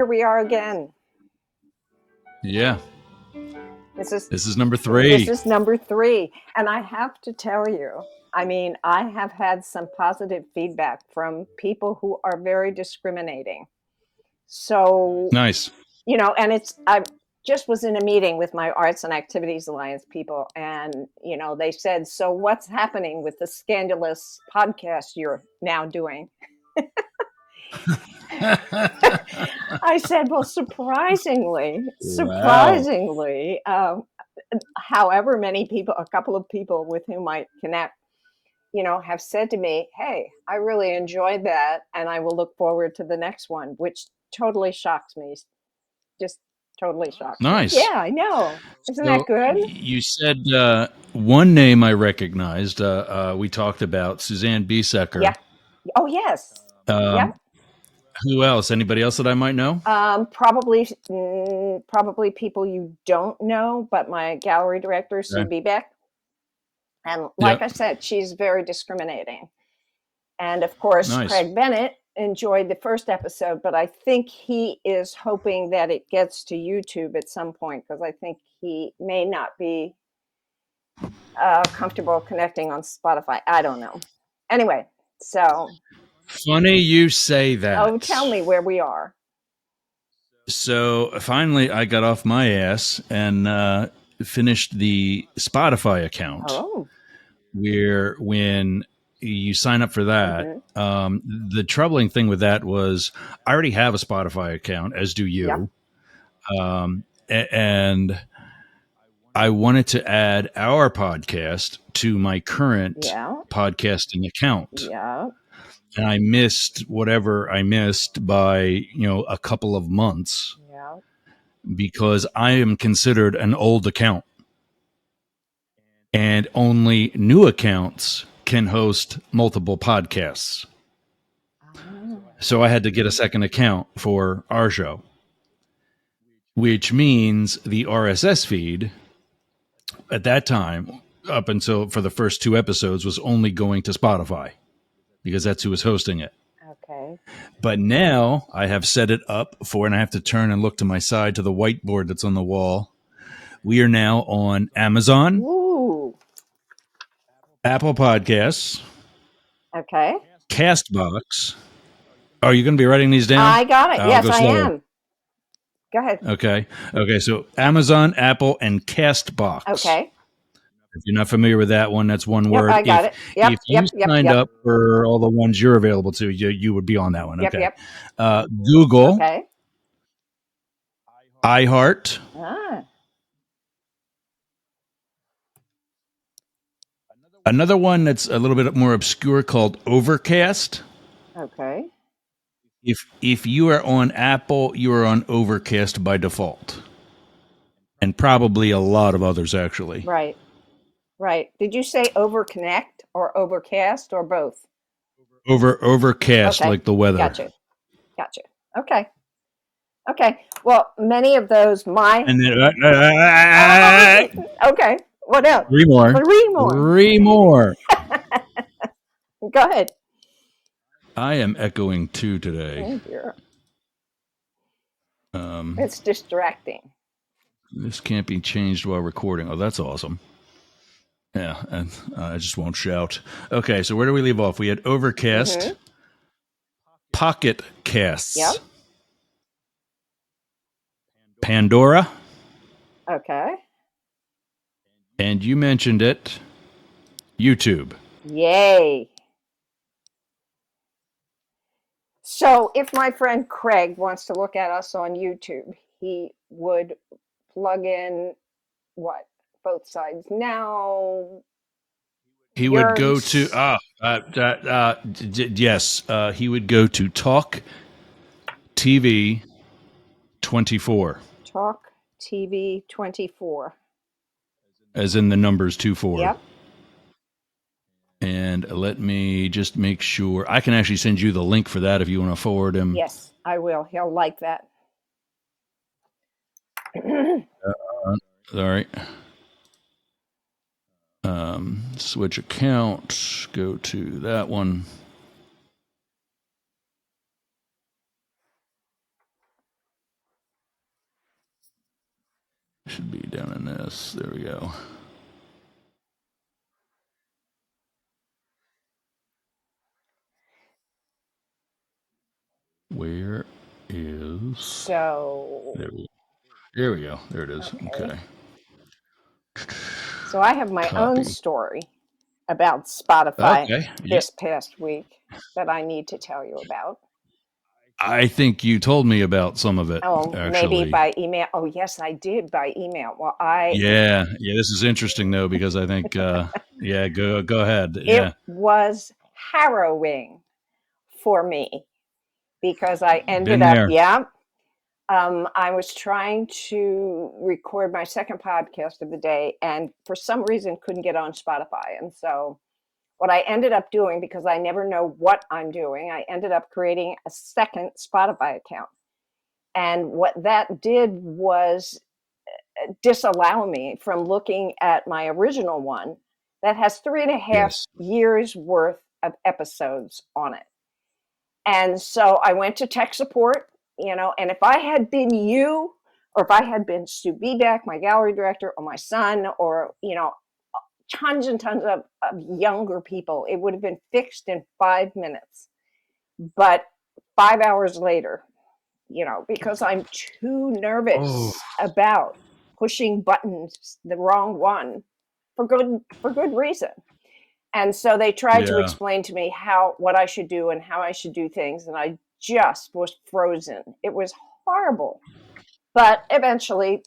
Here we are again. Yeah. This is This is number 3. number 3, and I have to tell you, I mean, I have had some positive feedback from people who are very discriminating. So, Nice. and I just was in a meeting with my Arts and Activities Alliance people, and they said, "So what's happening with the scandalous podcast you're now doing?" I said, "Well, surprisingly, Wow. however many people, a couple of people with whom I connect, have said to me, 'Hey, I really enjoyed that, and I will look forward to the next one,' which totally shocks me. Just totally shocks me. Nice. Yeah, I know. Isn't that So good? you said one name I recognized. We talked about Suzanne Biesecker. Yeah. Oh, yes. Um, Yep. who else? Anybody else that I might know? Probably people you don't know, but my gallery director, Sue Okay. Bebeck. And like I Yep. said, she's very discriminating. And of course, Nice. Craig Bennett enjoyed the first episode, but I think he is hoping that it gets to YouTube at some point because I think he may not be comfortable connecting on Spotify. I don't know. Anyway, so. Funny you say that. Oh, tell me where we are. So finally, I got off my ass and finished the Spotify account. Oh. Where when you sign up for that, the troubling thing with that was I already have a Spotify account, as do you. Yep. And I wanted to add our podcast to my current podcasting account. Yeah. And I missed whatever I missed by, a couple of months. Yeah. Because I am considered an old account. And only new accounts can host multiple podcasts. So I had to get a second account for our show, which means the RSS feed at that time, up until for the first 2 episodes, was only going to Spotify because that's who was hosting it. Okay. But now I have set it up for, and I have to turn and look to my side to the whiteboard that's on the wall. We are now on Amazon, Ooh. Apple Podcasts, Okay. Castbox. Are you going to be writing these down? I got it. Yes, go I slower. am. Go ahead. Okay. So Amazon, Apple, and Castbox. Okay. If you're not familiar with that one, that's one word. I got it. Yep. If you signed up for all the ones you're available to, you would be on that one. Okay. Google. Okay. iHeart. Another one that's a little bit more obscure called Overcast. Okay. If you are on Apple, you are on Overcast by default. And probably a lot of others, actually. Right. Did you say Overconnect or Overcast or both? Overcast, like the weather. Gotcha. Okay. Well, many of those And then, okay. What else? 3 more. 3 more. Go ahead. I am echoing 2 today. Oh dear. It's distracting. This can't be changed while recording. Oh, that's awesome. Yeah, and I just won't shout. Okay, so where do we leave off? We had Overcast, Pocket Casts, Yep. Pandora. Okay. And you mentioned it, YouTube. Yay. So if my friend Craig wants to look at us on YouTube, he would plug in what? Both sides now. He would go to yes. He would go to Talk TV 24. Talk TV 24. As in the numbers 24. Yep. And let me just make sure. I can actually send you the link for that if you want to forward him. Yes, I will. He'll like that. All right. Switch account. Go to that one. Should be down in this. There we go. Where is? So there we go. There it is. okay. Okay. So I have my own Copy. story about Spotify Okay. Yeah. this past week that I need to tell you about. I think you told me about some of it, Oh, maybe actually. by email. Oh, yes, I did by email. Well, Yeah. Yeah. This is interesting, though, because I think, yeah, go ahead. it Yeah. was harrowing for me because I ended Been up, there. yeah, I was trying to record my second podcast of the day and for some reason couldn't get on Spotify. And so what I ended up doing, because I never know what I'm doing, I ended up creating a second Spotify account. And what that did was disallow me from looking at my original one that has 3.5 Yes. years worth of episodes on it. And so I went to tech support, and if I had been you, or if I had been Stu Bebeck, my gallery director, or my son, or, tons and tons of younger people, it would have been fixed in 5 minutes. But 5 hours later, because I'm too Oh, nervous about pushing buttons the wrong one for good reason. And so they tried to yeah. explain to me what I should do and how I should do things, and I just was frozen. It was horrible. But eventually,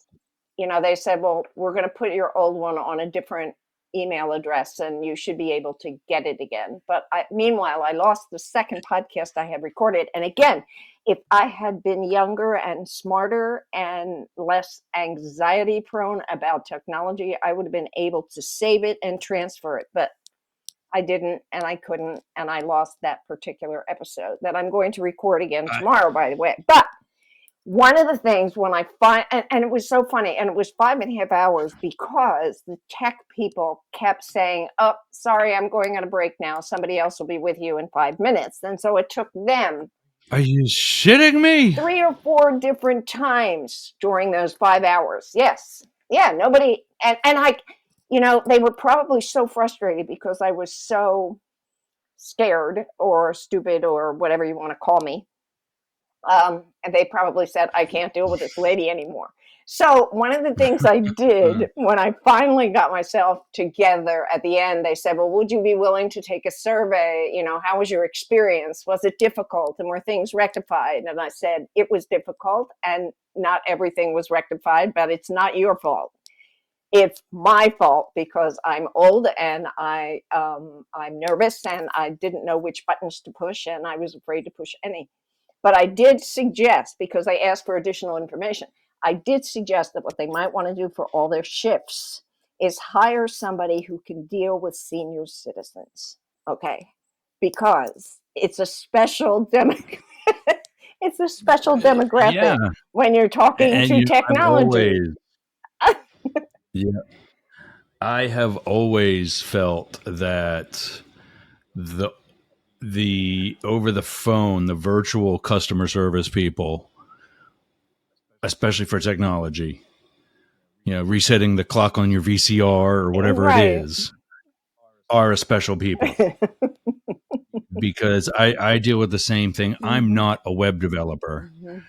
they said, well, we're going to put your old one on a different email address and you should be able to get it again. But meanwhile, I lost the second podcast I had recorded. And again, if I had been younger and smarter and less anxiety prone about technology, I would have been able to save it and transfer it. But I didn't, and I couldn't, and I lost that particular episode that I'm going to record again I, tomorrow, by the way. But one of the things when I find, and it was so funny, and it was 5.5 hours because the tech people kept saying, oh, sorry, I'm going on a break now. Somebody else will be with you in 5 minutes. And so it took them are you shitting me? 3 or 4 different times during those 5 hours. Yes. Yeah. Nobody, and they were probably so frustrated because I was so scared or stupid or whatever you want to call me. And they probably said, I can't deal with this lady anymore. So, one of the things I did when I finally got myself together at the end, they said, well, would you be willing to take a survey? How was your experience? Was it difficult? And were things rectified? And I said, it was difficult and not everything was rectified, but it's not your fault. It's my fault because I'm old and I'm nervous and I didn't know which buttons to push and I was afraid to push any. But I did suggest, because I asked for additional information, I did suggest that what they might want to do for all their shifts is hire somebody who can deal with senior citizens. Okay. Because it's a special it's a special Yeah. demographic when you're talking And to I've always, technology. yeah, I have always felt that the over the phone, the virtual customer service people, especially for technology, resetting the clock on your VCR or whatever it Right. is, are a special people because I deal with the same thing. I'm Mhm. not a web developer, Mhm.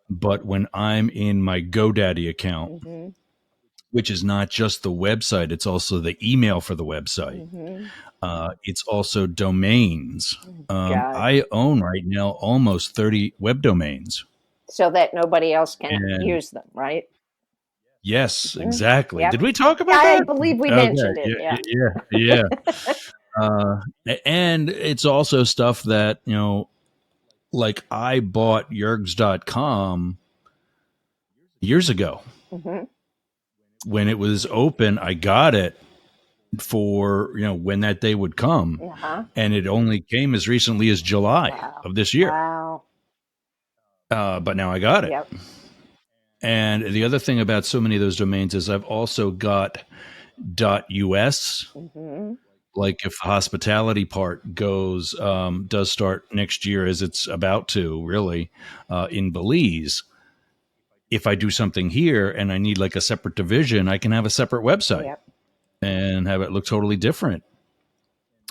but when I'm in my GoDaddy account, Mhm. which is not just the website, it's also the email for the website. Mhm. It's also domains. God. I own right now almost 30 web domains. So that nobody else can And use them, right? yes, Mhm. exactly. Yep. Did we talk about I that? believe we Okay. mentioned it. Yeah. Yeah. Yeah. Yeah. Uh, and it's also stuff that, like I bought Yergz.com years ago. Hmm. When it was open, I got it for, when that day would come. Uh-huh. And it only came as recently as July Wow. of this year. Wow. But now I got it. Yep. And the other thing about so many of those domains is I've also got .us. Hmm. Like if the hospitality part does start next year, as it's about to really, in Belize. if I do something here and I need like a separate division, I can have a separate website Yep. and have it look totally different.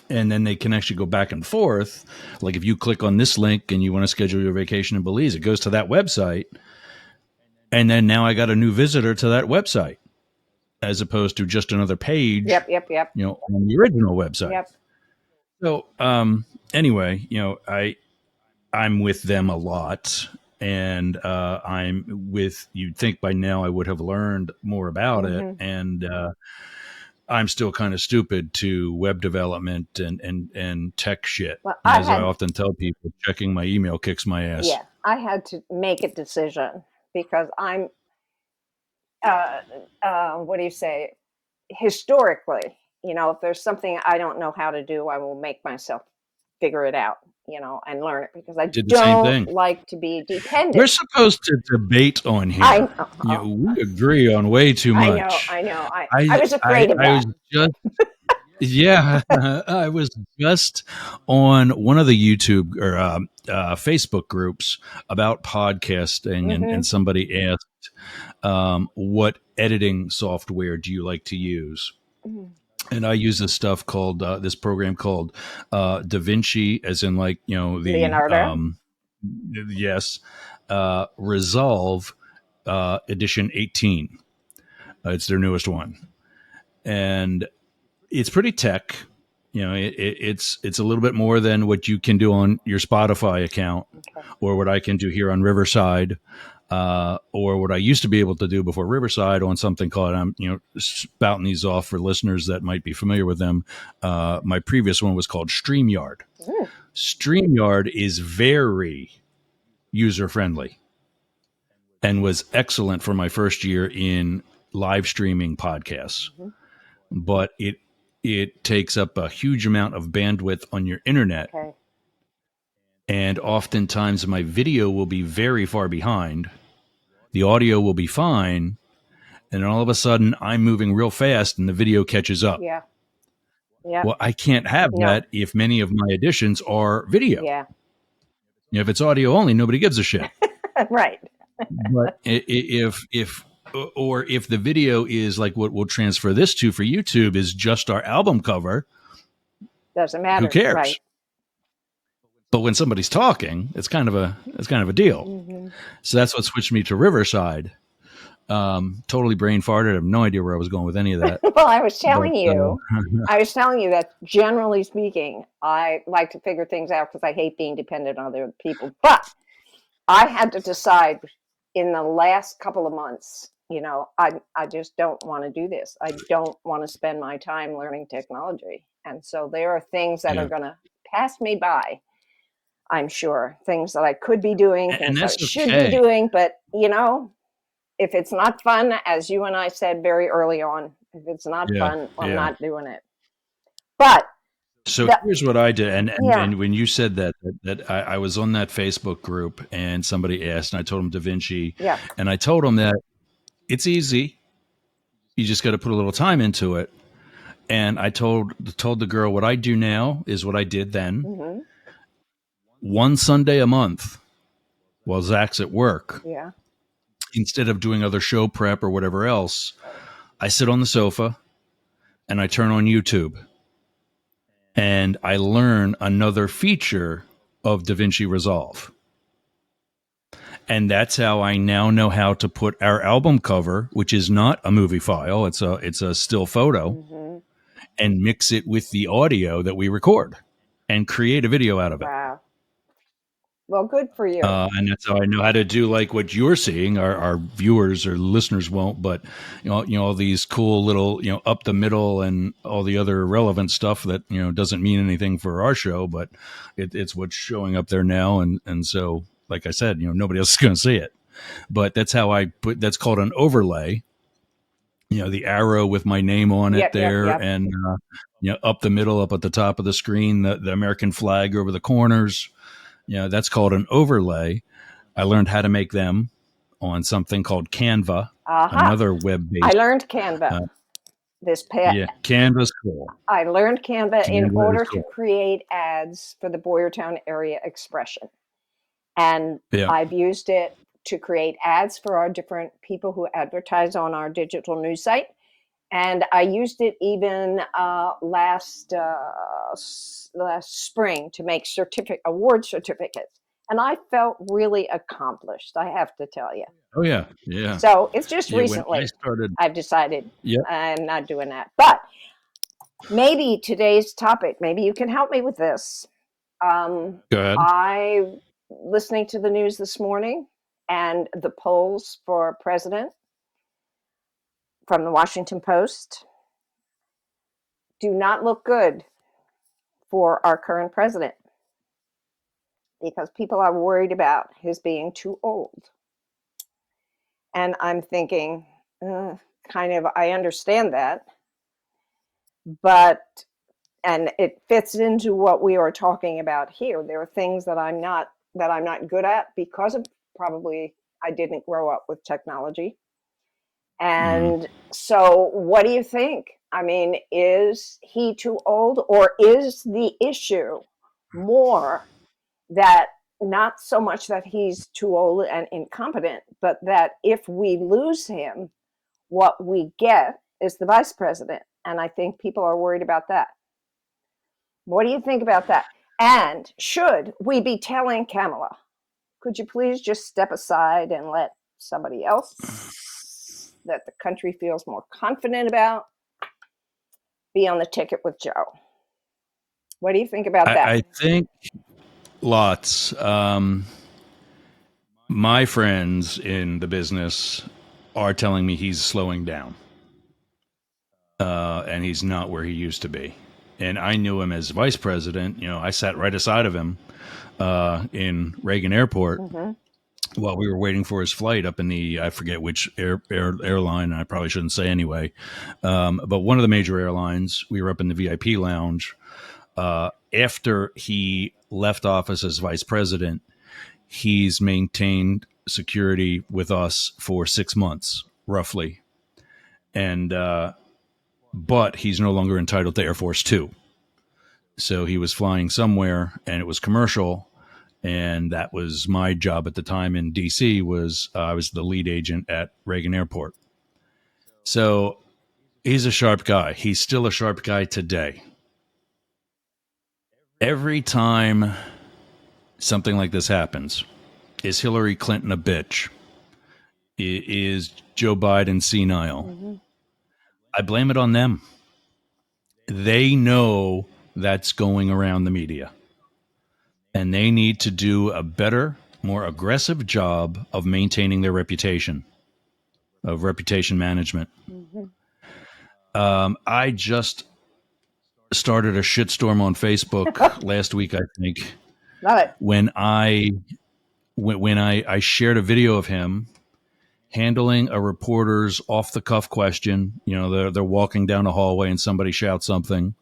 And then they can actually go back and forth. Like if you click on this link and you want to schedule your vacation in Belize, it goes to that website. And then now I got a new visitor to that website as opposed to just another page, Yep. Yep. Yep. on the original website. Yep. So, anyway, I'm with them a lot, and I'm with. You'd think by now I would have learned more about it, and I'm still kind of stupid to web development and tech shit. Well, As I often tell people, checking my email kicks my ass. yeah, I had to make a decision because I'm, what do you say? Historically, if there's something I don't know how to do, I will make myself figure it out, and learn it because I Did the same don't thing. like to be We're dependent. supposed to debate on here. I know. We agree on way too I know. much. I know. I was afraid of I that. was just yeah, I was just on one of the YouTube or Facebook groups about podcasting, and somebody asked, "What editing software do you like to use?" Mhm. And I use this program called DaVinci, as in like the Leonardo. yes, Resolve Edition 18. It's their newest one, and it's pretty tech. It's a little bit more than what you can do on your Spotify account, Okay. or what I can do here on Riverside, or what I used to be able to do before Riverside on something called, I'm spouting these off for listeners that might be familiar with them. My previous one was called StreamYard. Mm. StreamYard is very user friendly and was excellent for my first year in live streaming podcasts. But it takes up a huge amount of bandwidth on your internet, Okay. and oftentimes my video will be very far behind. The audio will be fine, and then all of a sudden I'm moving real fast and the video catches up. Yeah. Yep. Well, I can't have No. that if many of my editions are video. Yeah. If it's audio only, nobody gives a shit. Right. But if the video is like what we'll transfer this to for YouTube is just our album cover, Doesn't who matter. cares? Right. But when somebody's talking, it's kind of a deal. So that's what switched me to Riverside. Totally brain farted. I have no idea where I was going with any of that. Well, I was telling But, you, that generally speaking, I like to figure things out because I hate being dependent on other people. But I had to decide in the last couple of months, I just don't want to do this. I don't want to spend my time learning technology. And so there are things that are going to pass me by, I'm sure. Things that I could be doing, and things that I that's should okay. be doing. But, if it's not fun, as you and I said very early on, if it's not fun, I'm not doing it. But so here's what I did, and when you said that I was on that Facebook group, and somebody asked, and I told them DaVinci, and I told them that it's easy. You just got to put a little time into it. And I told the girl, what I do now is what I did then. One Sunday a month while Zach's at work. Yeah. Instead of doing other show prep or whatever else, I sit on the sofa and I turn on YouTube and I learn another feature of DaVinci Resolve. And that's how I now know how to put our album cover, which is not a movie file, it's a still photo, and mix it with the audio that we record and create a video out of it. Wow. Well, good for you. And that's how I know how to do like what you're seeing. Our viewers or listeners won't, but all these cool little up the middle and all the other irrelevant stuff that doesn't mean anything for our show, but it's what's showing up there now. And so, like I said, nobody else is going to see it. But that's how I put. That's called an overlay. The arrow with my name on it there, and up the middle, up at the top of the screen, the American flag over the corners. That's called an overlay. I learned how to make them on something called Canva, another web-based. I learned Canva this past. Yeah, Canva's cool. I learned Canva in order to create ads for the Boyertown Area Expression. And I've used it to create ads for our different people who advertise on our digital news site. And I used it even last spring to make award certificates. And I felt really accomplished, I have to tell you. Oh yeah, yeah. So it's just Yeah, when I recently started, I've decided yeah, I'm not doing that. But maybe today's topic, maybe you can help me with this. go ahead. I listening to the news this morning, and the polls for president from the Washington Post do not look good for our current president because people are worried about his being too old. And I'm thinking, kind of, I understand that, but and it fits into what we are talking about here. There are things that I'm not good at because of probably I didn't grow up with technology. Mm. And so what do you think? I mean, is he too old, or is the issue more that not so much that he's too old and incompetent, but that if we lose him, what we get is the vice president? And I think people are worried about that. What do you think about that? And should we be telling Kamala, could you please just step aside and let somebody else that the country feels more confident about be on the ticket with Joe? What do you think about that? I think lots. My friends in the business are telling me he's slowing down, and he's not where he used to be. And I knew him as vice president. You know, I sat right aside of him in Reagan Airport Mm-hmm. while we were waiting for his flight up in the, I forget which airline. I probably shouldn't say anyway, but one of the major airlines. We were up in the VIP lounge. After he left office as vice president, he's maintained security with us for 6 months, roughly. And, but he's no longer entitled to Air Force Two. So he was flying somewhere and it was commercial. And that was my job at the time in DC was I was the lead agent at Reagan Airport. So he's a sharp guy. He's still a sharp guy today. Every time something like this happens, is Hillary Clinton a bitch? Is Joe Biden senile? Mm-hmm. I blame it on them. They know that's going around the media. And they need to do a better, more aggressive job of maintaining their reputation, of reputation management. Mm-hmm. I just started a shitstorm on Facebook last week, I think, Love it. when I shared a video of him handling a reporter's off the cuff question. You know, they're walking down a hallway and somebody shouts something,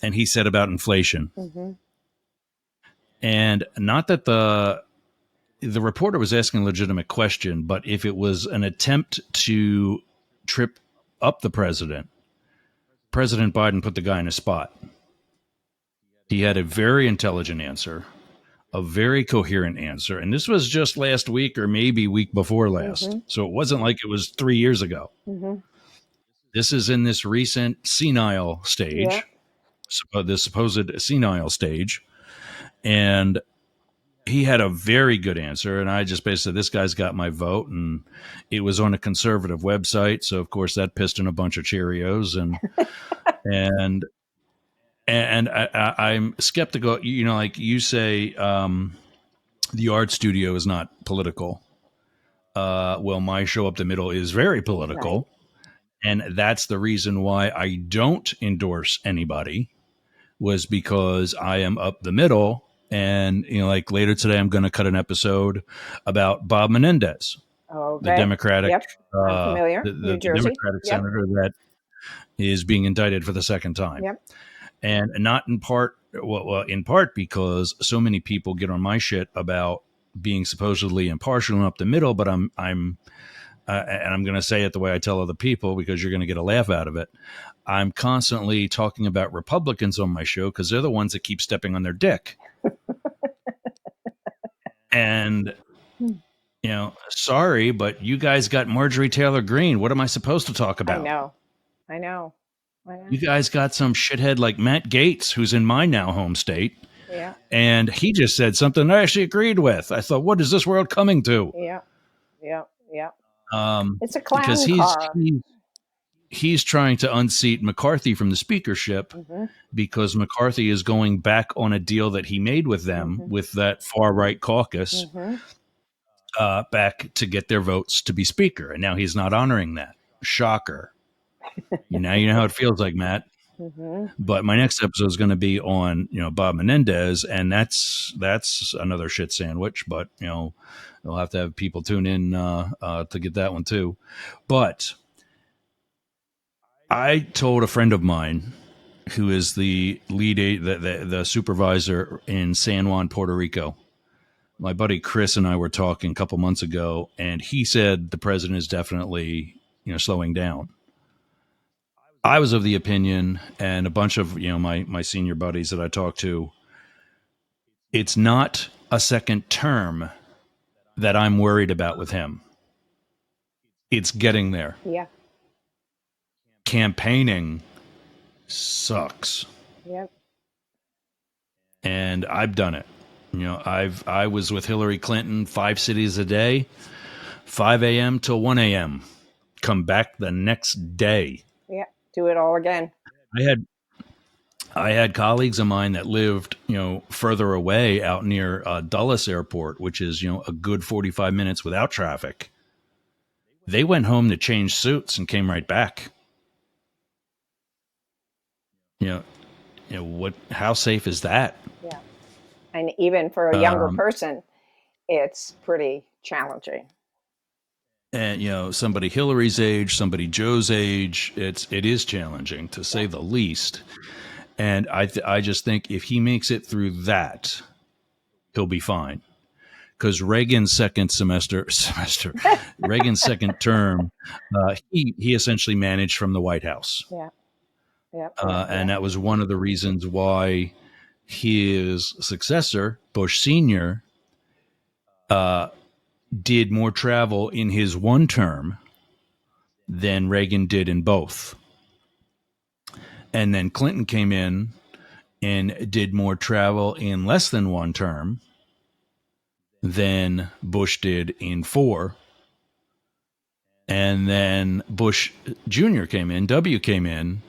and he said about inflation. Mm-hmm. And not that the reporter was asking a legitimate question, but if it was an attempt to trip up the president, President Biden put the guy in a spot. He had a very intelligent answer, a very coherent answer. And this was just last week or maybe week before last. Mm-hmm. So it wasn't like it was 3 years ago. Mm-hmm. This is in this recent senile Yeah. stage, this supposed senile stage. And he had a very good answer. And I just basically said, this guy's got my vote. And it was on a conservative website. So, of course, that pissed in a bunch of Cheerios. And I'm skeptical. You know, like you say, the art studio is not political. Well, my show up the middle is very political. Right. And that's the reason why I don't endorse anybody, was because I am up the middle. And, you know, like later today, I'm going to cut an episode about Bob Menendez, the Okay. Democratic, Yep. I'm familiar. the New Jersey. Democratic Yep. senator that is being indicted for the second time. Yep. And not in part, well, in part because so many people get on my shit about being supposedly impartial and up the middle, but I'm and I'm going to say it the way I tell other people because you're going to get a laugh out of it. I'm constantly talking about Republicans on my show because they're the ones that keep stepping on their dick. And, sorry, but you guys got Marjorie Taylor Greene. What am I supposed to talk I about? know. I know. I You know. guys got some shithead like Matt Gaetz, who's in my now home state, Yeah. and he just said something I actually agreed with. I thought, what is this world coming to? Yeah. Yeah. Yeah. Um, It's a because clown car. he's trying to unseat McCarthy from the speakership Mm-hmm. because McCarthy is going back on a deal that he made with them Mm-hmm. with that far right caucus Mm-hmm. back to get their votes to be speaker, and now he's not honoring that. Shocker! You know how it feels like, Matt. Mm-hmm. But my next episode is going to be on Bob Menendez, and that's another shit sandwich. But we'll have to have people tune in to get that one too. But I told a friend of mine who is the the supervisor in San Juan, Puerto Rico. My buddy Chris and I were talking a couple months ago, and he said the president is definitely slowing down. I was of the opinion, and a bunch of my senior buddies that I talked to, it's not a second term that I'm worried about with him. It's getting there. Yeah. Campaigning sucks, Yep. and I've done it. I was with Hillary Clinton 5 cities a day, 5 a.m. till 1 a.m. Come back the next day. Yeah. Do it all again. I had I had colleagues of mine that lived, further away out near Dulles Airport, which is, a good 45 minutes without traffic. They went home to change suits and came right back. You know, what? How safe is that? Yeah. And even for a younger Um, person, it's pretty challenging. and somebody Hillary's age, somebody Joe's age, it is challenging to say Yeah. the least. And I just think if he makes it through that, he'll be fine. Because Reagan's Reagan's second term, he essentially managed from the White House, Yeah. Yeah. Yeah. and Yeah. that was one of the reasons why his successor, Bush Senior, uh, did more travel in his one term than Reagan did in both. And then Clinton came in and did more travel in less than one term than Bush did in four. And then Bush Jr. came in, W came in,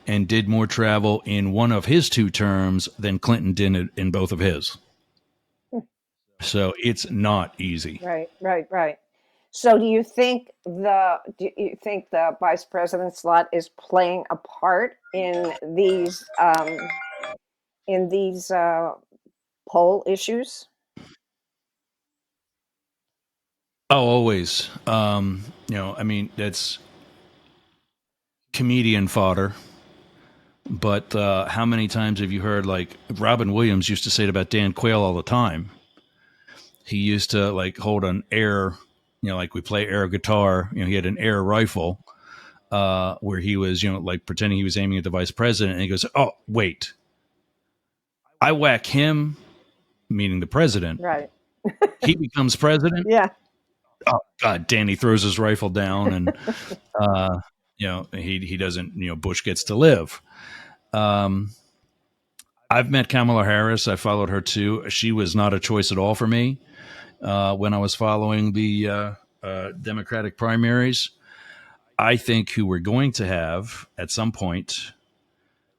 and did more travel in one of his two terms than Clinton did in both of his. So it's not easy. Right. Right. Right. So, do you think the vice president slot is playing a part in these poll issues? Oh, always. I mean, that's comedian fodder. But how many times have you heard, like, Robin Williams used to say it about Dan Quayle all the time? He used to, like, hold an air, like we play air guitar. He had an air rifle where he was, like pretending he was aiming at the vice president. And he goes, "Oh, wait, I whack him," meaning the president. Right. He becomes president. Yeah. Oh God, Danny throws his rifle down, and he doesn't. Bush gets to live. I've met Kamala Harris. I followed her too. She was not a choice at all for me when I was following the Democratic primaries. I think who we're going to have at some point,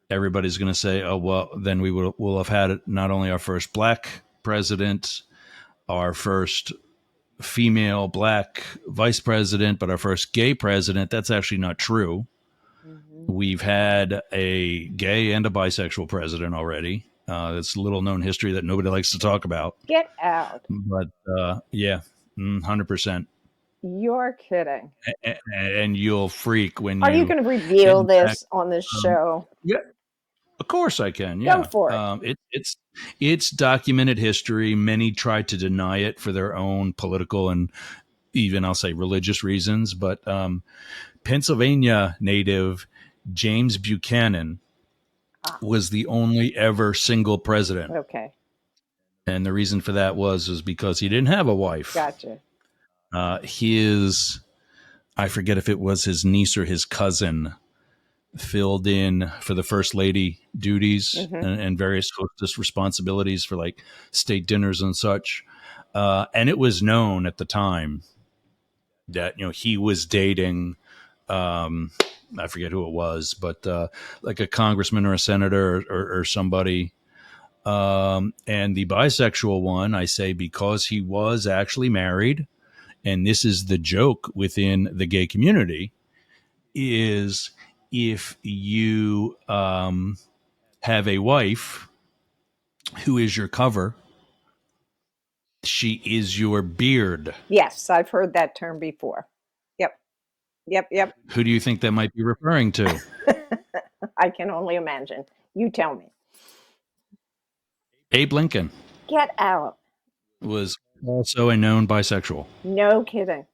everybody's going to say, "Oh well, then we'll have had not only our first black president, our first female black vice president, but our first gay president." That's actually not true. Hmm. We've had a gay and a bisexual president already. That's little known history that nobody likes to talk about. Get out. But yeah, 100%. You're kidding. And you'll freak when Are you you going to get reveal in fact. this on this show? Yeah, of course I can. Go Yeah, for it. it's documented history. Many tried to deny it for their own political and even I'll say religious reasons. But Pennsylvania native James Buchanan Ah, was the only ever single president, okay. and the reason for that was because he didn't have a wife. Gotcha. His, I forget if it was his niece or his cousin, filled in for the first lady duties Mm-hmm. and various hostess responsibilities for like state dinners and such. And it was known at the time that he was dating, I forget who it was, but like a congressman or a senator or somebody. And the bisexual one, I say because he was actually married, and this is the joke within the gay community, is if you have a wife who is your cover, she is your beard. Yes, I've heard that term before. Yep, yep, yep. Who do you think that might be referring to? I can only imagine. You tell me. Abe Lincoln Get out. was also a known bisexual. No kidding.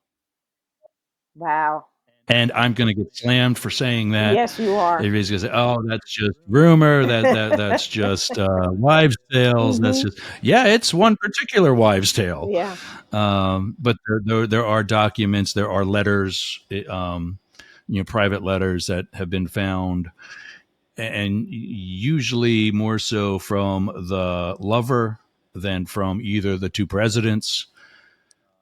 Wow. And I'm going to get slammed for saying that. Yes, you are. Everybody's going to say, "Oh, that's just rumor. That's just wives' tales. That's Hmm. just yeah, it's one particular wives' tale." Yeah. But there are documents, there are letters, private letters that have been found, and usually more so from the lover than from either the two presidents.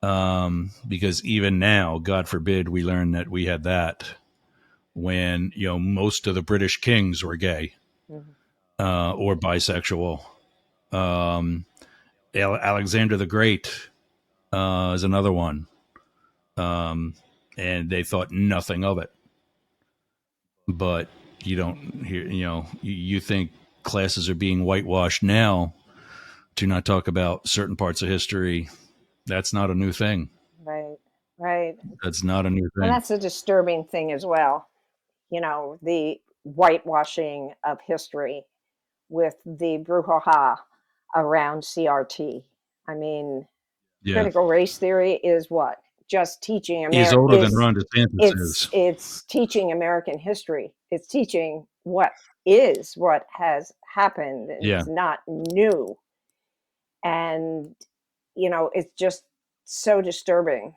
Because even now, God forbid, we learn that we had that when most of the British kings were gay Mhm. or bisexual. Um, Alexander the Great is another one, and they thought nothing of it. But you don't hear, you think classes are being whitewashed now to not talk about certain parts of history. That's not a new thing. Right. Right. That's not a new And thing. that's a disturbing thing as well. The whitewashing of history with the brouhaha around CRT. I mean, Yeah, critical race theory is what? Just teaching is Amer older than is Ron DeSantis it's is. it's teaching American history. It's teaching what has happened. Yeah, It's not new. And it's just so disturbing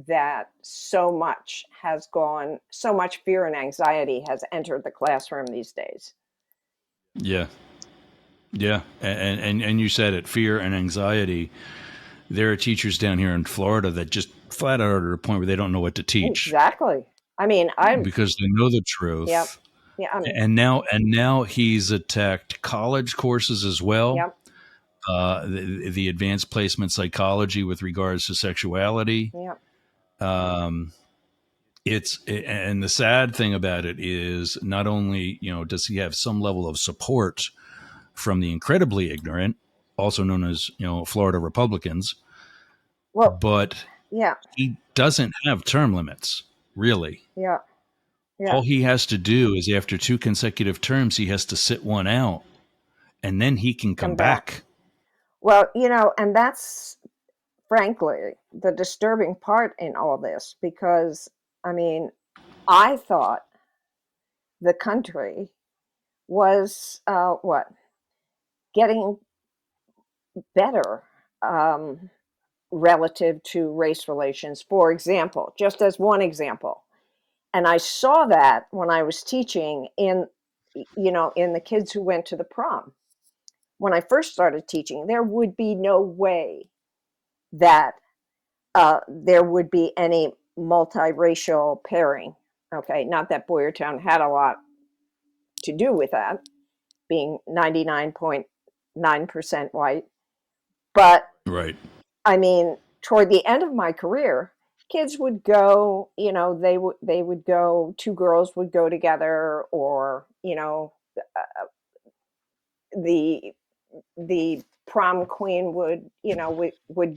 that so much fear and anxiety has entered the classroom these days. yeah, yeah. And you said it, fear and anxiety. There are teachers down here in Florida that just flat out are to the point where they don't know what to teach Exactly. I mean, I'm because they know the yep. truth. Yeah, I'm And now he's attacked college courses as well. yep. The advanced placement psychology with regards to sexuality. Yep. Um, and the sad thing about it is not only does he have some level of support from the incredibly ignorant, also known as Florida Republicans, Well, but yeah. he doesn't have term limits really. Yeah. Yeah. All he has to do is after two consecutive terms, he has to sit one out, and then he can come Come back. back. Well, and that's frankly the disturbing part in all this because I mean, I thought the country was what getting better um, relative to race relations, for example, just as one example. And I saw that when I was teaching in the kids who went to the prom. When I first started teaching, there would be no way that there would be any multiracial pairing. Okay, not that Boyertown had a lot to do with that, being 99.9% white. But Right. I mean, toward the end of my career, kids would go, they would go, two girls would go together, or the the prom queen would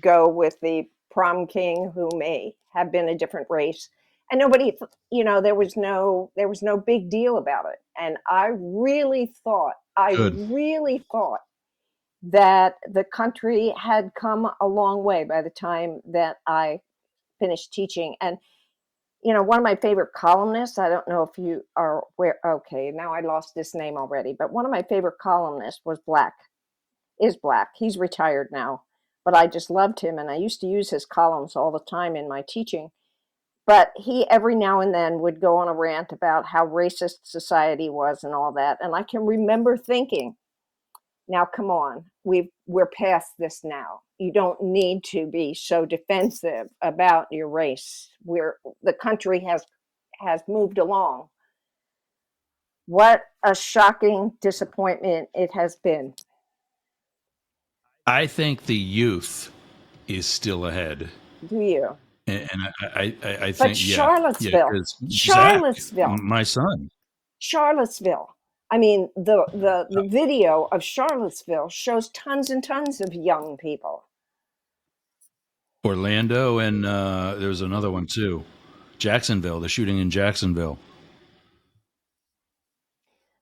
go with the prom king who may have been a different race, and nobody, there was no big deal about it. And I Good. really thought that the country had come a long way by the time that I finished teaching. And one of my favorite columnists, I don't know if you are aware, okay, now I lost this name already, but one of my favorite columnists is black. He's retired now, but I just loved him. And I used to use his columns all the time in my teaching. But he every now and then would go on a rant about how racist society was and all that. And I can remember thinking, now come on, we're past this now. You don't need to be so defensive about your race. The country has moved along. What a shocking disappointment it has been. I think the youth is still ahead. Do you? And I But think, yeah, Charlottesville, because Zach, Charlottesville, my son, Charlottesville. I mean, the video of Charlottesville shows tons and tons of young people. Orlando, and there was another one too, Jacksonville, the shooting in Jacksonville.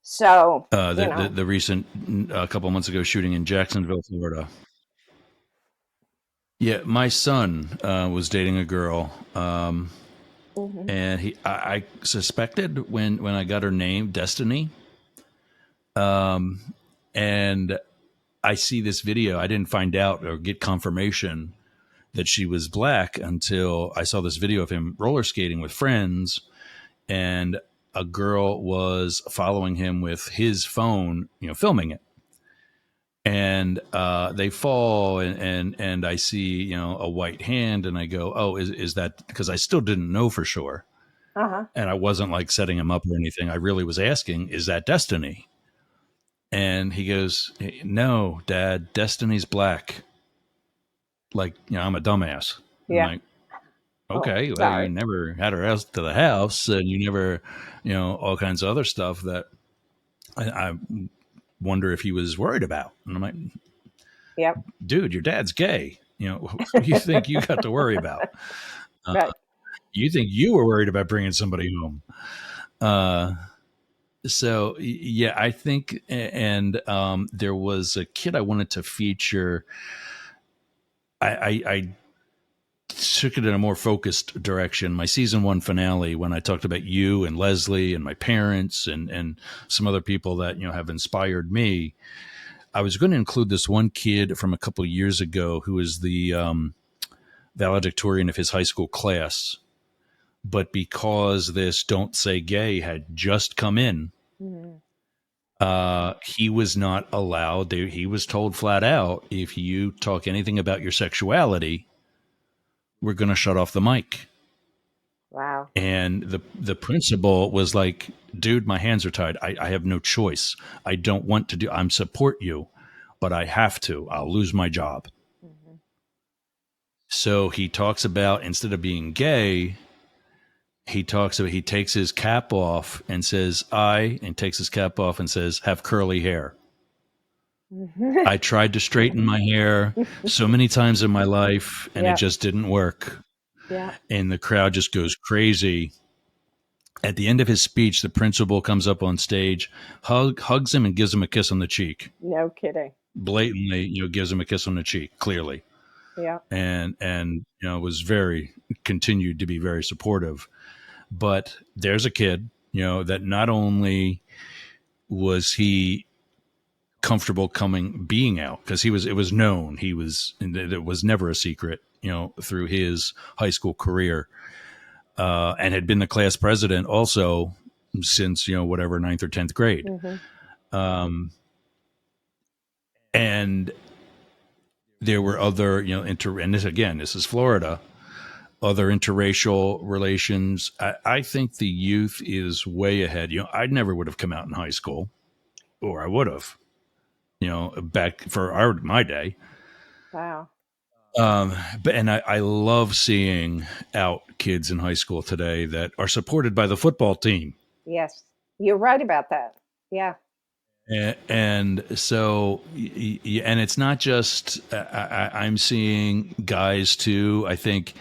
So, The recent a couple months ago shooting in Jacksonville, Florida. Yeah, my son was dating a girl, and I suspected when I got her name, Destiny, and I see this video. I didn't find out or get confirmation that she was black until I saw this video of him roller skating with friends, and a girl was following him with his phone, filming it. And they fall, and I see a white hand, and I go, oh, is that, because I still didn't know for sure, and I wasn't like setting him up or anything. I really was asking, is that Destiny? And he goes, no, Dad, Destiny's black. Like, I'm a dumbass. yeah. I'm like, okay, well, Sorry. you never had her out to the house, and you never, all kinds of other stuff that I wonder if he was worried about. And I'm like, Yep. dude, your dad's gay. Who do you think you got to worry about? Right. You think you were worried about bringing somebody home? So yeah, I think, and there was a kid I wanted to feature. I took it in a more focused direction. My season 1 finale, when I talked about you and Leslie and my parents and some other people that have inspired me, I was going to include this one kid from a couple of years ago who is the valedictorian of his high school class. But because this "Don't Say Gay" had just come in, he was not allowed. He was told flat out, if you talk anything about your sexuality, we're going to shut off the mic. Wow. And the principal was like, dude, my hands are tied. I have no choice. I don't want to I'm support you, but I have to. I'll lose my job. So he talks about, instead of being gay, he takes his cap off and says, and takes his cap off and says, have curly hair. I tried to straighten my hair so many times in my life, and it just didn't work. Yeah. And the crowd just goes crazy. At the end of his speech, the principal comes up on stage, hugs him, and gives him a kiss on the cheek. No kidding. Blatantly, gives him a kiss on the cheek, clearly. Yeah. And was continued to be very supportive. But there's a kid, that not only was he comfortable being out, because it was known, it was never a secret, through his high school career, and had been the class president also since, whatever, 9th or 10th grade. And there were other, and this is Florida, other interracial relations. I think the youth is way ahead. I never would have come out in high school, or I would have, back for my day. Wow. And I love seeing out kids in high school today that are supported by the football team. Yes, you're right about that. Yeah. And so, and it's not just, I'm seeing guys too. I think,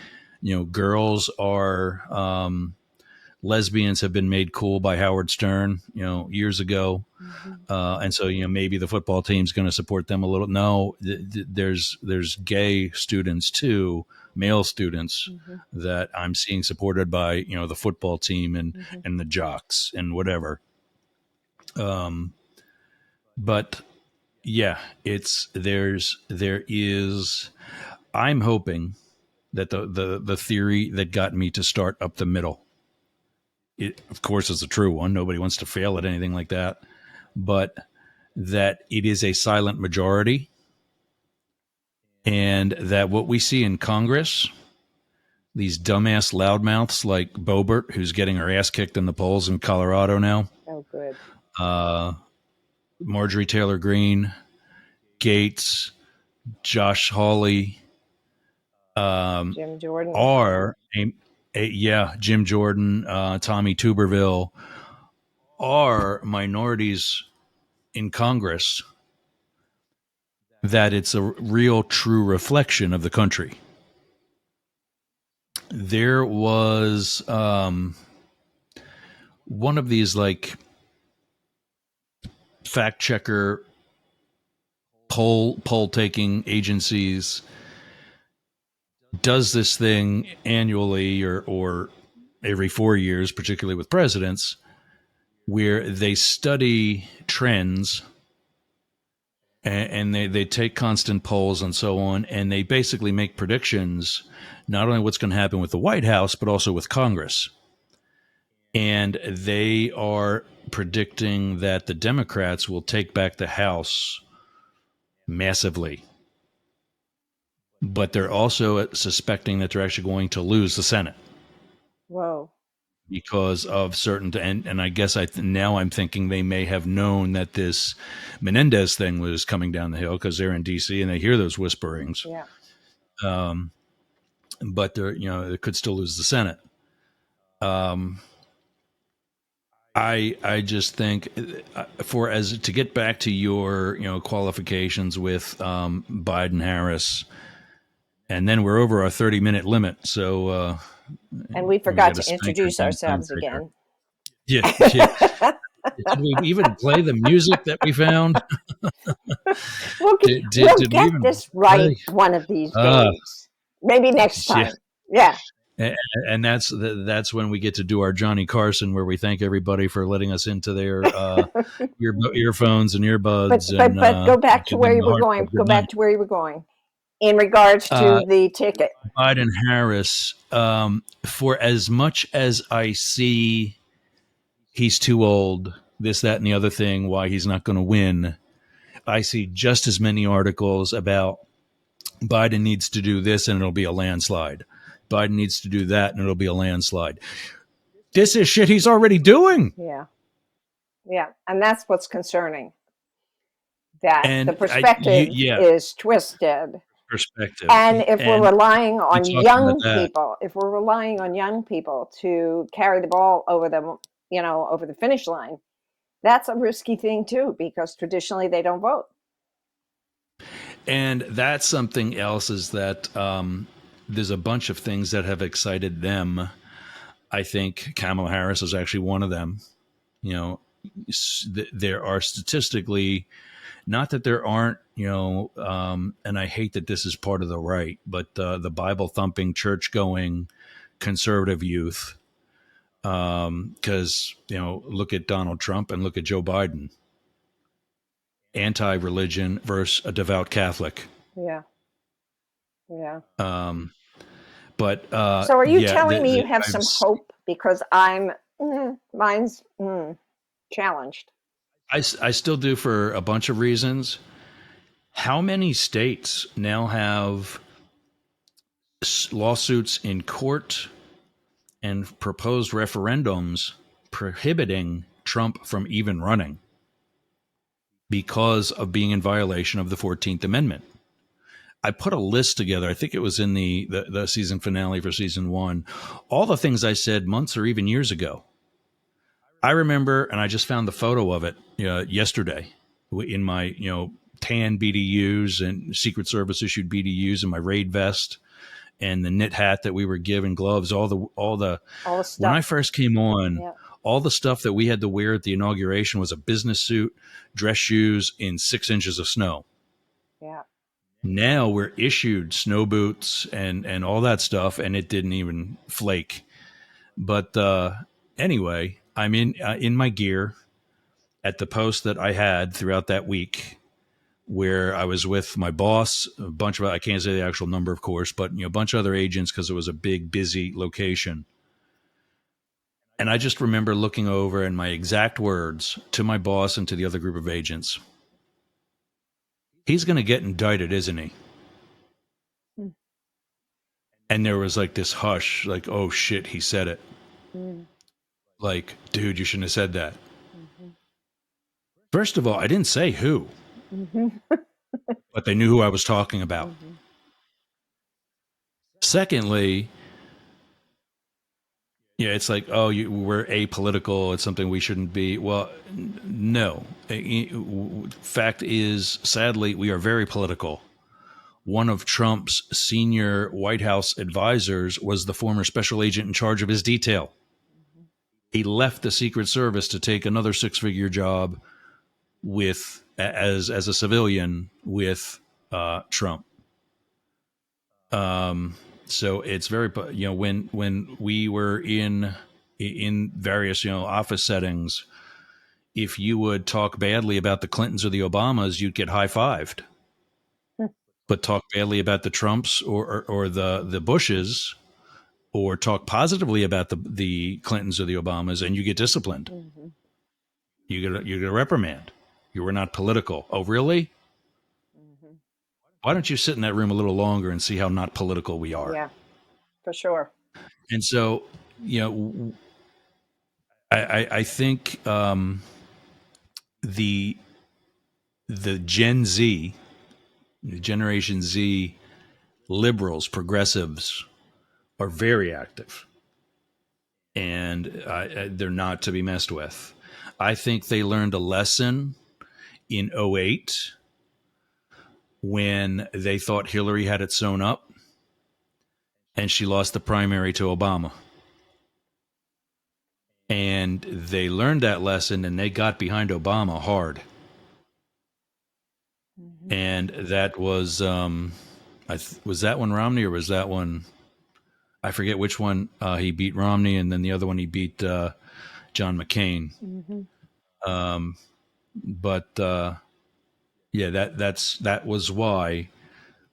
girls are, lesbians have been made cool by Howard Stern, years ago. And so, maybe the football team's going to support them a little. No, there's gay students too, male students that I'm seeing supported by, the football team and the jocks and whatever. But yeah, there is. I'm hoping that the theory that got me to start up the middle, it of course is a true one. Nobody wants to fail at anything like that, but that it is a silent majority, and that what we see in Congress, these dumbass loudmouths like Boebert, who's getting her ass kicked in the polls in Colorado now, Oh, good. Marjorie Taylor Greene, Gates, Josh Hawley, Jim Jordan. are yeah, Jim Jordan, Tommy Tuberville, are minorities in Congress, that it's a real true reflection of the country. There was one of these like fact checker poll taking agencies does this thing annually or every 4 years, particularly with presidents, where they study trends, and they take constant polls and so on, and they basically make predictions, not only what's going to happen with the White House, but also with Congress. And they are predicting that the Democrats will take back the House massively. But they're also suspecting that they're actually going to lose the Senate. Whoa. Because of certain, and I guess now I'm thinking they may have known that this Menendez thing was coming down the hill because they're in D.C. and they hear those whisperings. Yeah. But they could still lose the Senate. I just think, to get back to your qualifications with Biden Harris, and then we're over our 30-minute limit, so and we forgot to introduce ourselves again. Yeah. Did we even play the music that we found? We'll get this right one of these days. Maybe next time. Yeah. And that's when we get to do our Johnny Carson, where we thank everybody for letting us into their earphones and earbuds. But go back to where you were going. Go back to where you were going in regards to the ticket. Biden Harris. For as much as I see, he's too old, this, that, and the other thing, why he's not going to win, I see just as many articles about Biden needs to do this and it'll be a landslide. Biden needs to do that and it'll be a landslide. This is shit he's already doing. Yeah. Yeah. And that's what's concerning. That the perspective is twisted. Perspective. And if we're relying on young people to carry the ball over them, over the finish line, that's a risky thing too, because traditionally they don't vote. And that's something else, is that there's a bunch of things that have excited them. I think Kamala Harris is actually one of them. There are statistically, not that there aren't, and I hate that this is part of the right, but the Bible thumping, church going, conservative youth. Because, look at Donald Trump and look at Joe Biden. Anti-religion versus a devout Catholic. Yeah. Yeah. But so are you telling me you have some hope? Because mine's challenged. I still do, for a bunch of reasons. How many states now have lawsuits in court and proposed referendums prohibiting Trump from even running because of being in violation of the 14th Amendment? I put a list together. I think it was in the season finale for season 1. All the things I said months or even years ago. I remember, and I just found the photo of it yesterday in my tan BDUs and Secret Service issued BDUs and my raid vest and the knit hat that we were given, gloves, all the stuff. When I first came on, all the stuff that we had to wear at the inauguration was a business suit, dress shoes in 6 inches of snow. Yeah. Now we're issued snow boots and all that stuff, and it didn't even flake. But anyway, I'm in my gear at the post that I had throughout that week. where I was with my boss, a bunch of, I can't say the actual number, of course, but a bunch of other agents because it was a big, busy location. And I just remember looking over and my exact words to my boss and to the other group of agents. He's going to get indicted, isn't he? Mm. And there was like this hush, like, oh shit, he said it. Mm. Like, dude, you shouldn't have said that. Mm-hmm. First of all, I didn't say who, Mm-hmm. but they knew who I was talking about. Mm-hmm. Secondly, yeah, it's like, oh, we're apolitical. It's something we shouldn't be. Well, no. Fact is, sadly, we are very political. One of Trump's senior White House advisors was the former special agent in charge of his detail. He left the Secret Service to take another six-figure job with as a civilian with Trump. So it's very, when we were in various office settings, if you would talk badly about the Clintons or the Obamas, you'd get high-fived. But talk badly about the Trumps or the Bushes, or talk positively about the Clintons or the Obamas, and you get disciplined. Mm-hmm. You get a reprimand. You were not political. Oh, really? Mm-hmm. Why don't you sit in that room a little longer and see how not political we are? Yeah, for sure. And so, I think the Gen Z, Generation Z, liberals, progressives are very active, and they're not to be messed with. I think they learned a lesson in '08 when they thought Hillary had it sewn up and she lost the primary to Obama. And they learned that lesson and they got behind Obama hard. Mm-hmm. And that was, was that one Romney, or was that one, I forget which one he beat Romney, and then the other one he beat John McCain. Mm-hmm. But yeah, that was why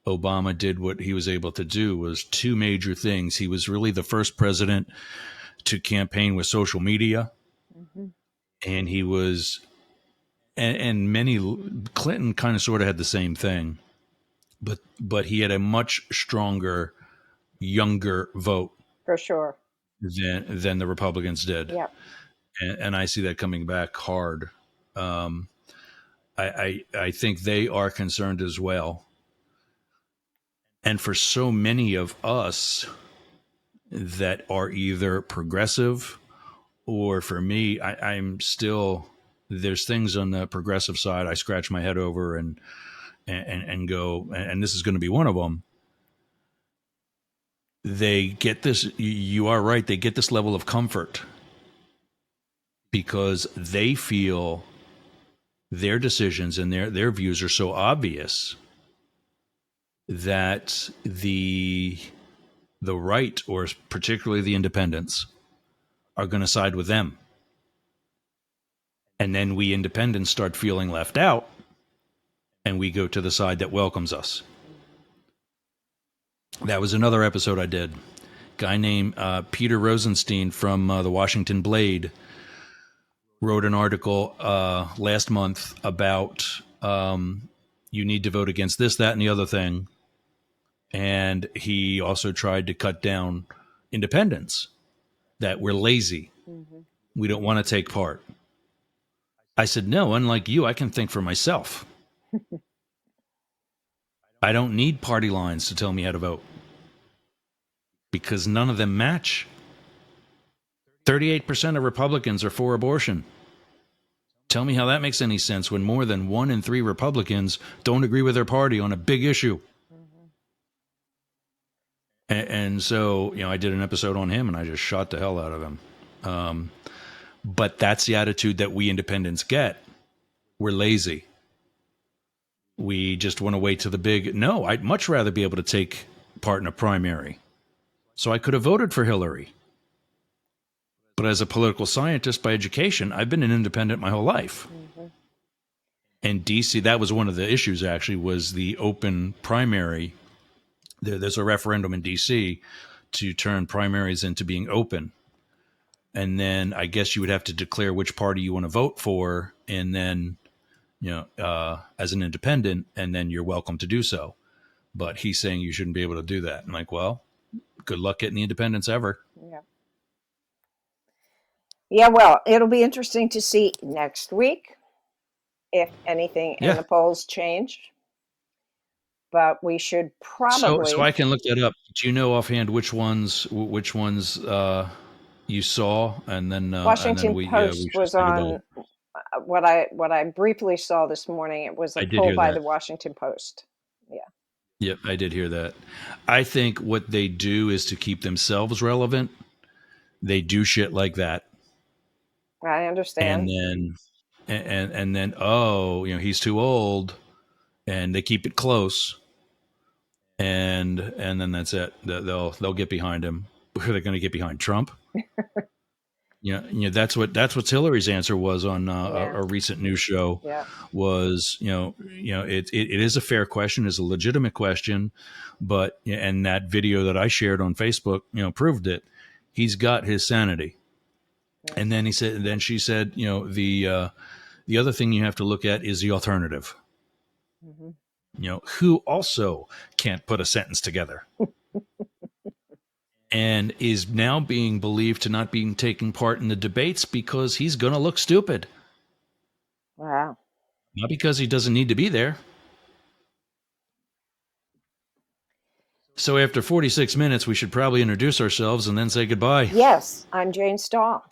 Obama did what he was able to do. Was two major things. He was really the first president to campaign with social media, Mm-hmm. and he was, and many, Clinton kind of sort of had the same thing, but he had a much stronger, younger vote For sure. than the Republicans did. Yeah. And I see that coming back hard. I think they are concerned as well. And for so many of us that are either progressive, or for me, I'm still, there's things on the progressive side I scratch my head over and go, and this is going to be one of them. They get this, you are right, they get this level of comfort because they feel their decisions and their views are so obvious that the right, or particularly the independents, are going to side with them. And then we independents start feeling left out, and we go to the side that welcomes us. That was another episode I did. Guy named Peter Rosenstein from the Washington Blade wrote an article last month about you need to vote against this, that, and the other thing. And he also tried to cut down independents, that we're lazy. Mm-hmm. We don't want to take part. I said, no, unlike you, I can think for myself. I don't need party lines to tell me how to vote because none of them match. 38% of Republicans are for abortion. Tell me how that makes any sense when more than 1 in 3 Republicans don't agree with their party on a big issue. Mm-hmm. And so, I did an episode on him and I just shot the hell out of him. But that's the attitude that we independents get. We're lazy. We just want to wait to the big. No, I'd much rather be able to take part in a primary. So I could have voted for Hillary. But as a political scientist by education, I've been an independent my whole life. Mm-hmm. And DC, that was one of the issues. Actually, was the open primary. There's a referendum in DC to turn primaries into being open, and then I guess you would have to declare which party you want to vote for, and then as an independent, and then you're welcome to do so. But he's saying you shouldn't be able to do that. I'm like, well, good luck getting the independents ever. Yeah. Yeah, well, it'll be interesting to see next week if anything in the polls change. But we should probably. So I can look that up. Do you know offhand which ones you saw, and then Washington we Post was on what I briefly saw this morning. It was a poll by the Washington Post. Yeah. Yep, I did hear that. I think what they do is to keep themselves relevant. They do shit like that. I understand. And then he's too old, and they keep it close. And then that's it. They'll get behind him. They're going to get behind Trump. That's what Hillary's answer was on a recent news show. Yeah. Was it is a fair question, is a legitimate question, but and that video that I shared on Facebook proved it. He's got his sanity. Yeah. And then she said the other thing you have to look at is the alternative. Mm-hmm. Who also can't put a sentence together. And is now being believed to not being taking part in the debates because he's going to look stupid. Wow. Not because he doesn't need to be there. So after 46 minutes, we should probably introduce ourselves and then say goodbye. Yes, I'm Jane Stahl.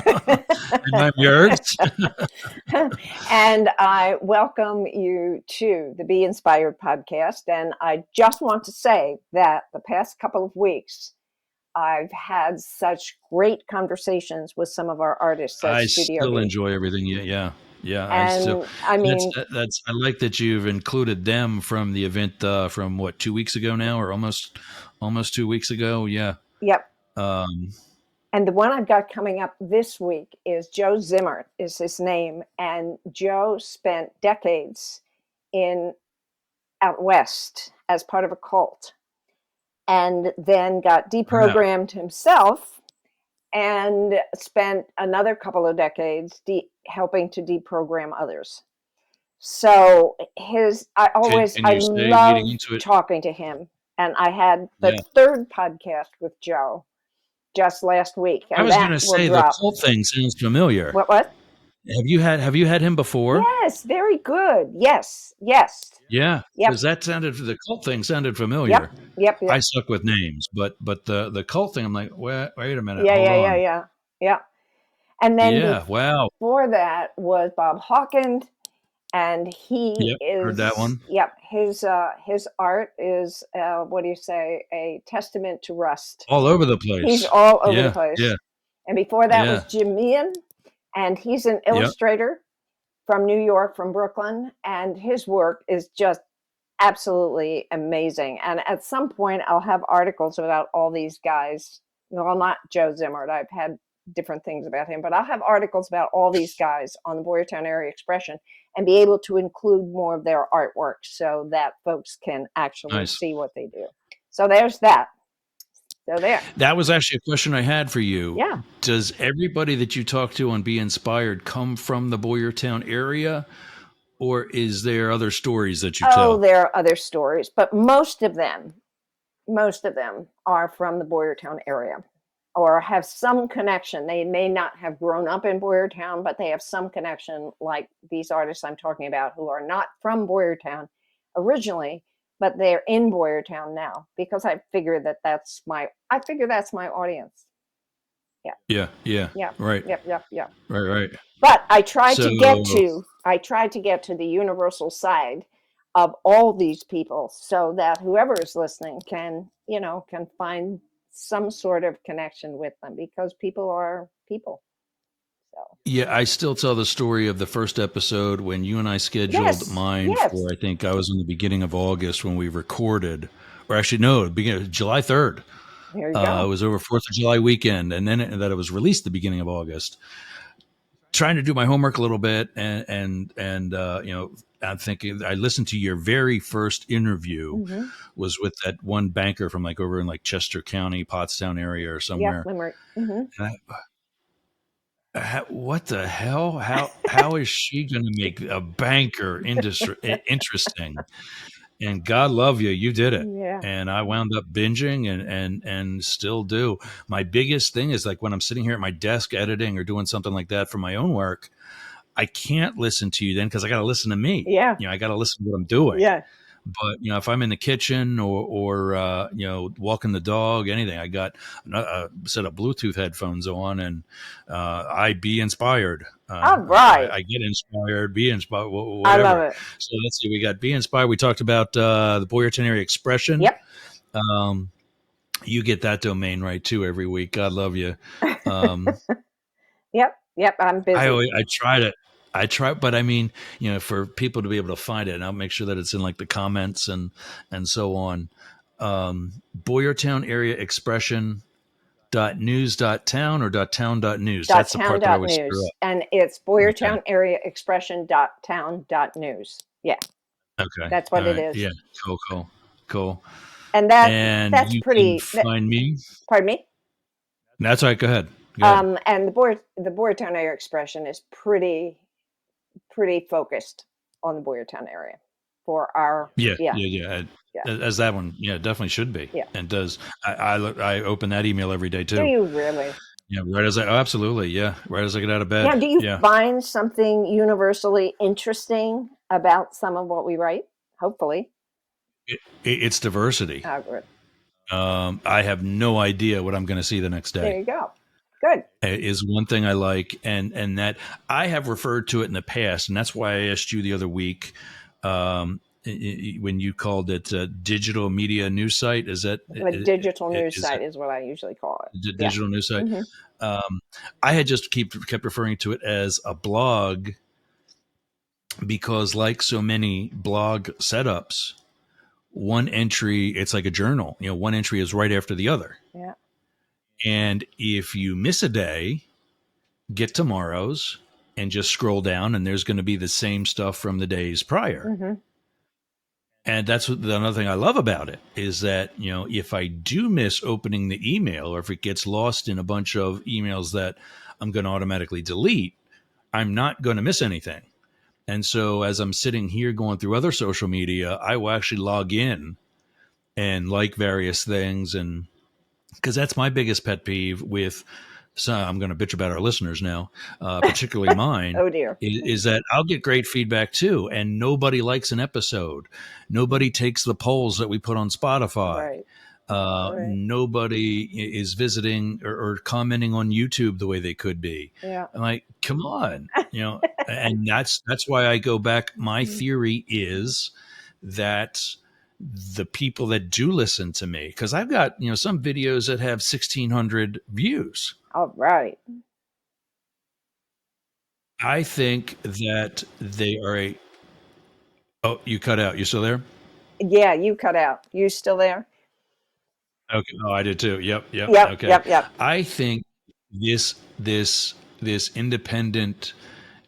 And I'm Yergz. And I welcome you to the Be Inspired podcast. And I just want to say that the past couple of weeks, I've had such great conversations with some of our artists at Studio still B. enjoy everything. Yeah. And I mean, I like that you've included them from the event from 2 weeks ago now, or almost 2 weeks ago. Yeah. Yep. And the one I've got coming up this week is Joe Zimmer is his name. And Joe spent decades out west as part of a cult, and then got deprogrammed himself and spent another couple of decades helping to deprogram others. So I love talking to him. And I had the third podcast with Joe just last week. And I was going to say the cult thing sounds familiar. What? Have you had him before? Yes, very good. Yes. Yeah, because the cult thing sounded familiar. Yep. I suck with names, but the cult thing, I'm like, wait a minute. Yeah. And then wow. Before that was Bob Hawkins, and he is heard that one. Yep, his art is a testament to rust. All over the place. He's all over the place. Yeah. And before that was Jim Meehan, and he's an illustrator from New York, from Brooklyn, and his work is just absolutely amazing. And at some point, I'll have articles about all these guys. Well, not Joe Zimmer. I've had different things about him, but I'll have articles about all these guys on the Boyertown Area Expression and be able to include more of their artwork so that folks can actually see what they do. So there's that. So there. That was actually a question I had for you. Yeah. Does everybody that you talk to on Be Inspired come from the Boyertown area, or is there other stories that you tell? Oh, there are other stories, but most of them are from the Boyertown area or have some connection. They may not have grown up in Boyertown, but they have some connection, like these artists I'm talking about who are not from Boyertown originally, but they're in Boyertown now, because I figure that's my audience. Yeah. Right. Yep. Right. But I tried to get to the universal side of all these people so that whoever is listening can find some sort of connection with them, because people are people. So. Yeah, I still tell the story of the first episode when you and I scheduled mine for, I think I was in the beginning of August when we recorded, or actually no, beginning of July 3rd. There you go. It was over 4th of July weekend, and then that it was released the beginning of August. trying to do my homework a little bit, and I'm thinking I listened to your very first interview Mm-hmm. was with that one banker from like over in like Chester County, Pottstown area or Yep, somewhere. Limerick. Mm-hmm. And what the hell? How is she going to make a banker industry interesting? And God love you, you did it. Yeah. And I wound up binging and still do. My biggest thing is like when I'm sitting here at my desk editing or doing something like that for my own work, I can't listen to you then because I got to listen to me. Yeah. I got to listen to what I'm doing. Yeah. But if I'm in the kitchen or walking the dog, anything, I got a set of Bluetooth headphones on, and I be inspired. All right. I get inspired, be inspired, I love whatever. it. So let's see. We got be inspired. We talked about the Boyertown area expression. Yep. You get that domain right too every week. God love you. Um, Yep. Yep. I'm busy. I tried it. I try, but I mean, for people to be able to find it, and I'll make sure that it's in like the comments and so on. Boyertown area expression .news.town or .town.news. That's the part that I always screw .town.news, up. and it's Okay. Boyertown area expression .town.news. Yeah, Okay. that's what All it right. is. Yeah. Cool. And And that's you can pretty. find me. Pardon me. That's all right. Go ahead. Go ahead. And the Boyertown area expression is pretty focused on the Boyertown area for our Yeah. yeah. As that one, definitely should be, Yeah. and does. I open that email every day Do too. you really? Yeah, right as absolutely, yeah, right as I get out of bed. Now, do you Yeah, find something universally interesting about some of what we write? Hopefully. it's diversity. Oh, good. I have no idea what I'm going to see the next There day. you go. Good. Is one thing I like, and that I have referred to it in the past, and that's why I asked you the other week when you called it digital media news site. Is that A digital news is site that is what I usually call it. Yeah. digital news site? Mm-hmm. I had just kept referring to it as a blog because, like so many blog setups, one entry, it's like a journal. One entry is right after the other. Yeah. And if you miss a day, get tomorrow's and just scroll down, and there's going to be the same stuff from the days prior. Mm-hmm. And that's another thing I love about it is that, if I do miss opening the email or if it gets lost in a bunch of emails that I'm going to automatically delete, I'm not going to miss anything. And so as I'm sitting here going through other social media, I will actually log in and like various things. And because that's my biggest pet peeve with, so I'm going to bitch about our listeners now, particularly mine, Oh, dear. is that I'll get great feedback too. And nobody likes an episode. Nobody takes the polls that we put on Spotify. Right. Nobody is visiting or commenting on YouTube the way they could be. Yeah. I'm like, come on, and that's why I go back. My theory is that the people that do listen to me, because I've got some videos that have 1,600 views. All right. I think that they are oh, you cut out. You still there? Yeah, you cut out. You still there? Okay. Oh, I did too. Yep. Yep. Okay. Yep. I think this independent,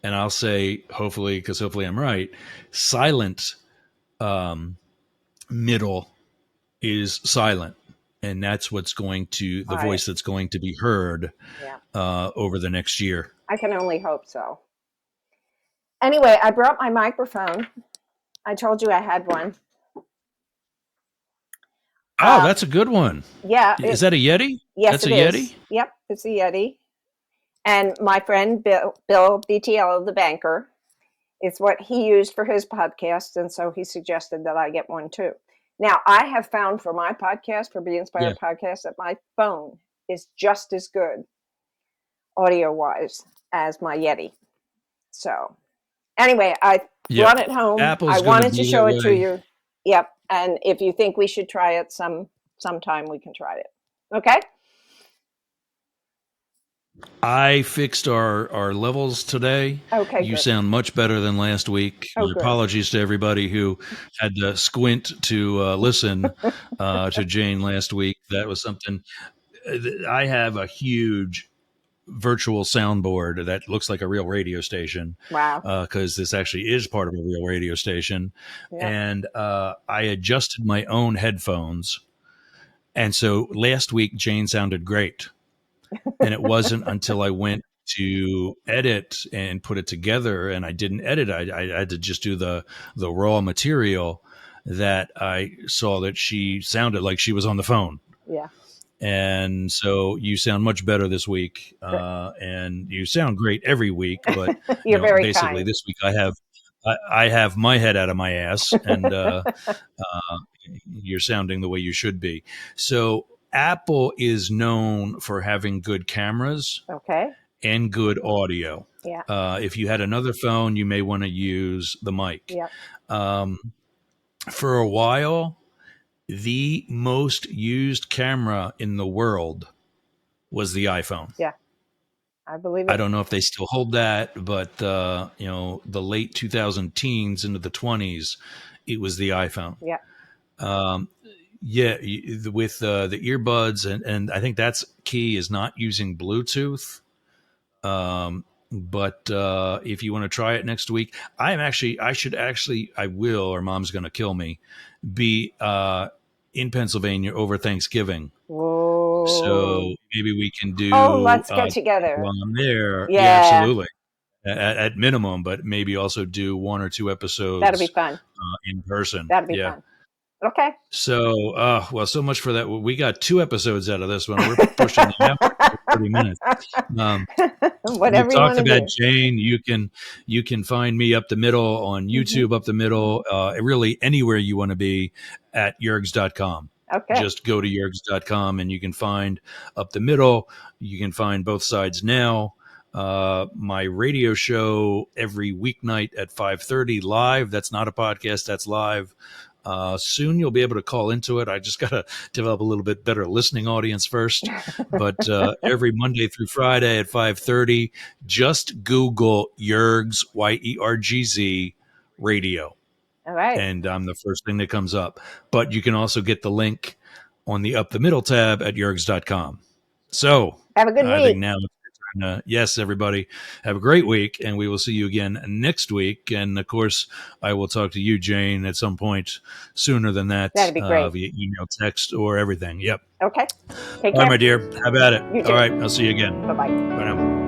and I'll say hopefully, because hopefully I'm right, silent middle is silent, and that's what's going to the voice that's going to be heard over the next year. I can only hope so. Anyway, I brought my microphone. I told you I had one. Oh, that's a good one. Yeah. Is that a Yeti? Yes, that's it a is. Yeti? Yep, it's a Yeti. And my friend Bill BTL, the banker, it's what he used for his podcast, and so he suggested that I get one too. Now, I have found for my podcast, for Be Inspired podcast, that my phone is just as good audio-wise as my Yeti. So, anyway, I brought it home. I wanted to show it to you. Yep. And if you think we should try it sometime, we can try it. Okay? I fixed our levels today. Okay, you good. sound much better than last week. Oh, My apologies to everybody who had to squint to listen to Jane last week. That was something. I have a huge virtual soundboard that looks like a real radio station. Wow. Because this actually is part of a real radio station. Yeah. And I adjusted my own headphones. And so last week, Jane sounded great. And it wasn't until I went to edit and put it together, and I didn't edit. I had to just do the raw material, that I saw that she sounded like she was on the phone. Yeah. And so you sound much better this week, and you sound great every week. But You're very basically kind. this week I have my head out of my ass, and you're sounding the way you should be. So Apple is known for having good cameras Okay. and good audio. Yeah. If you had another phone, you may want to use the mic. Yeah. For a while, the most used camera in the world was the iPhone. Yeah. I believe it. I don't know if they still hold that, but the late 2000 teens into the 20s, it was the iPhone. Yeah. Yeah, with the earbuds, and I think that's key, is not using Bluetooth. But if you want to try it next week, I will, or Mom's going to kill me, be in Pennsylvania over Thanksgiving. Whoa. So maybe we can do. Oh, let's get together while I'm there. Yeah. Absolutely. At minimum, but maybe also do 1 or 2 episodes. That'll be fun. In person. That'll be fun. Okay. So, well, so much for that. We got 2 episodes out of this one. We're pushing the hour for 30 minutes. Whatever we you talked want to about do. Jane. You can find me up the middle on YouTube, Up the Middle, really anywhere you want to be, at Yergz.com. Okay. Just go to Yergz.com and you can find Up the Middle. You can find Both Sides Now. My radio show every weeknight at 5:30 live. That's not a podcast. That's live. Soon you'll be able to call into it. I just got to develop a little bit better listening audience first. But every Monday through Friday at 5:30, just Google Yergz, Yergz radio. All right. And I'm the first thing that comes up. But you can also get the link on the Up the Middle tab at Yergz.com. So have a good week. I think now, yes, everybody, have a great week, and we will see you again next week. And of course, I will talk to you, Jane, at some point sooner than that. That'd be great. Via email, text, or everything. Yep. Okay. Take care. All right, my dear. Have at it. You too. All right. I'll see you again. Bye-bye. Bye now.